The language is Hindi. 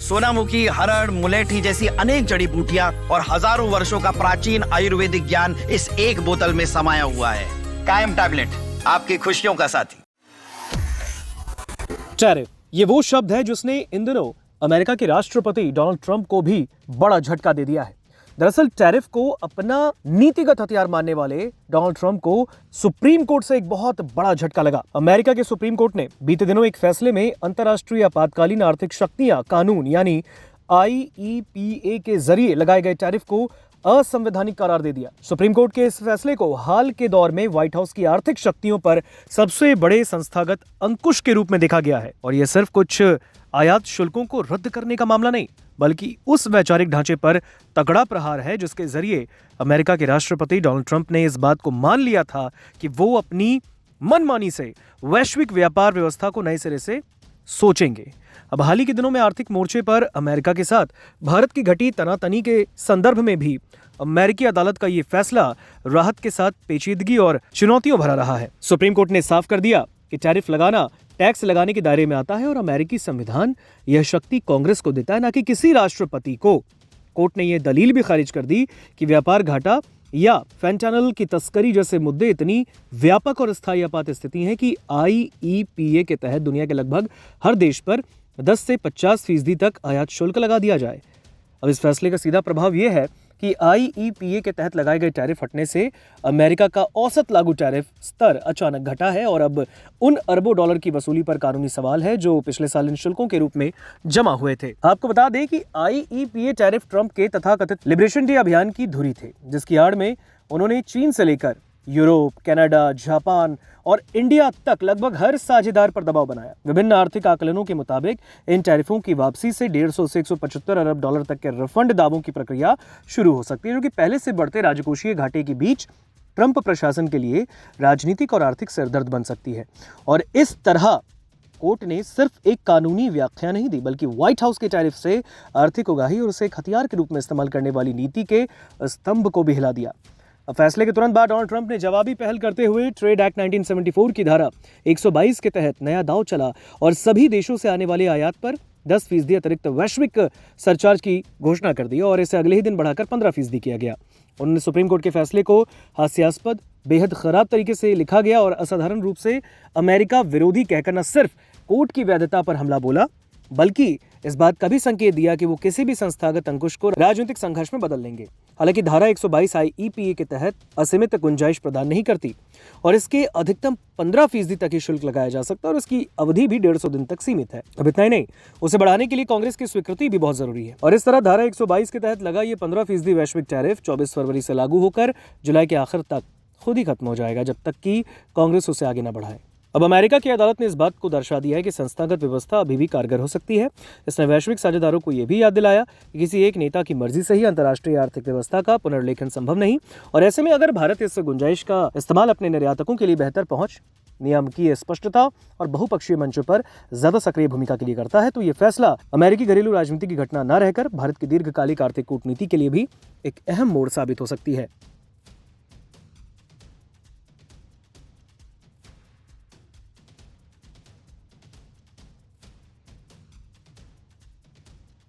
सोनामुखी, हरड़, मुलेठी जैसी अनेक जड़ी बूटियां और हजारों वर्षों का प्राचीन आयुर्वेदिक ज्ञान इस एक बोतल में समाया हुआ है। कायम टैबलेट, आपकी खुशियों का साथी। टैरिफ, ये वो शब्द है जिसने इन दिनों अमेरिका के राष्ट्रपति डोनाल्ड ट्रंप को भी बड़ा झटका दे दिया है। दरअसल टैरिफ को अपना नीतिगत हथियार मानने वाले डोनाल्ड ट्रंप को सुप्रीम कोर्ट से एक बहुत बड़ा झटका लगा। अमेरिका के सुप्रीम कोर्ट ने बीते दिनों एक फैसले में अंतर्राष्ट्रीय आपातकालीन आर्थिक शक्तियां कानून यानी IEPA के जरिए लगाए गए टैरिफ को असंवैधानिक करार दे दिया। सुप्रीम कोर्ट के इस फैसले को हाल के दौर में व्हाइट हाउस की आर्थिक शक्तियों पर सबसे बड़े संस्थागत अंकुश के रूप में देखा गया है। और यह सिर्फ कुछ आयात शुल्कों को रद्द करने का मामला नहीं, बल्कि उस वैचारिक ढांचे पर तगड़ा प्रहार है जिसके जरिए अमेरिका के राष्ट्रपति डोनाल्ड ट्रंप ने इस बात को मान लिया था कि वो अपनी मनमानी से वैश्विक व्यापार व्यवस्था को नए सिरे से सोचेंगे। अब हाल ही के दिनों में आर्थिक मोर्चे पर अमेरिका के साथ भारत की घटी तनातनी के संदर्भ में भी अमेरिकी अदालत का ये फैसला राहत के साथ पेचीदगी और चुनौतियों भरा रहा है। सुप्रीम कोर्ट ने साफ कर दिया कि टैरिफ लगाना टैक्स लगाने के दायरे में आता है और अमेरिकी संविधान यह शक्ति कांग्रेस को देता है, ना कि किसी राष्ट्रपति को। कोर्ट ने यह दलील भी खारिज कर दी कि व्यापार घाटा या फेंटानिल की तस्करी जैसे मुद्दे इतनी व्यापक और स्थायी आपात स्थिति हैं कि IEPA के तहत दुनिया के लगभग हर देश पर 10 से 50% तक आयात शुल्क लगा दिया जाए। अब इस फैसले का सीधा प्रभाव यह है कि IEPA के तहत लगाए गए टैरिफ हटने से अमेरिका का औसत लागू टैरिफ स्तर अचानक घटा है और अब उन अरबों डॉलर की वसूली पर कानूनी सवाल है जो पिछले साल इन शुल्कों के रूप में जमा हुए थे। आपको बता दें कि IEPA टैरिफ ट्रंप के तथाकथित लिबरेशन डे अभियान की धुरी थे, जिसकी आड़ में उन्होंने चीन से लेकर यूरोप, कनाडा, जापान और इंडिया तक लगभग हर साझेदार पर दबाव बनाया। विभिन्न आर्थिक आकलनों के मुताबिक इन टैरिफों की वापसी से 150 से 175 अरब डॉलर तक के रिफंड दावों की प्रक्रिया शुरू हो सकती है, जो कि पहले से बढ़ते राजकोषीय घाटे के बीच ट्रंप प्रशासन के लिए राजनीतिक और आर्थिक सिरदर्द बन सकती है। और इस तरह कोर्ट ने सिर्फ एक कानूनी व्याख्या नहीं दी, बल्कि व्हाइट हाउस के टैरिफ से आर्थिक उगाही और उसे एक हथियार के रूप में इस्तेमाल करने वाली नीति के स्तंभ को भी हिला दिया। फैसले के तुरंत बाद डोनाल्ड ट्रंप ने जवाबी पहल करते हुए ट्रेड एक्ट 1974 की धारा 122 के तहत नया दांव चला और सभी देशों से आने वाले आयात पर 10% अतिरिक्त वैश्विक सरचार्ज की घोषणा कर दी और इसे अगले ही दिन बढ़ाकर 15% किया गया। उन्होंने सुप्रीम कोर्ट के फैसले को हास्यास्पद, बेहद खराब तरीके से लिखा गया और असाधारण रूप से अमेरिका विरोधी कहकर न सिर्फ कोर्ट की वैधता पर हमला बोला, बल्कि इस बात का भी संकेत दिया कि वो किसी भी संस्थागत अंकुश को राजनीतिक संघर्ष में बदल लेंगे। हालांकि धारा 122 IEPA के तहत असीमित गुंजाइश प्रदान नहीं करती और इसके अधिकतम 15% तक ही शुल्क लगाया जा सकता है और इसकी अवधि भी 150 दिन तक सीमित है। अब इतना ही नहीं, उसे बढ़ाने के लिए कांग्रेस की स्वीकृति भी बहुत जरूरी है। और इस तरह धारा 122 के तहत लगा ये 15% वैश्विक टैरिफ 24 फरवरी से लागू होकर जुलाई के आखिर तक खुद ही खत्म हो जाएगा, जब तक कि कांग्रेस उसे आगे न बढ़ाए। अब अमेरिका की अदालत ने इस बात को दर्शा दिया है कि संस्थागत व्यवस्था अभी भी कारगर हो सकती है। इसने वैश्विक साझेदारों को यह भी याद दिलाया कि किसी एक नेता की मर्जी से ही अंतर्राष्ट्रीय आर्थिक व्यवस्था का पुनर्लेखन संभव नहीं, और ऐसे में अगर भारत इस गुंजाइश का इस्तेमाल अपने निर्यातकों के लिए बेहतर पहुंच, नियामकीय स्पष्टता और बहुपक्षीय मंचों पर ज्यादा सक्रिय भूमिका के लिए करता है, तो ये फैसला अमेरिकी घरेलू राजनीति की घटना न रहकर भारत की दीर्घकालिक आर्थिक कूटनीति के लिए भी एक अहम मोड़ साबित हो सकती है।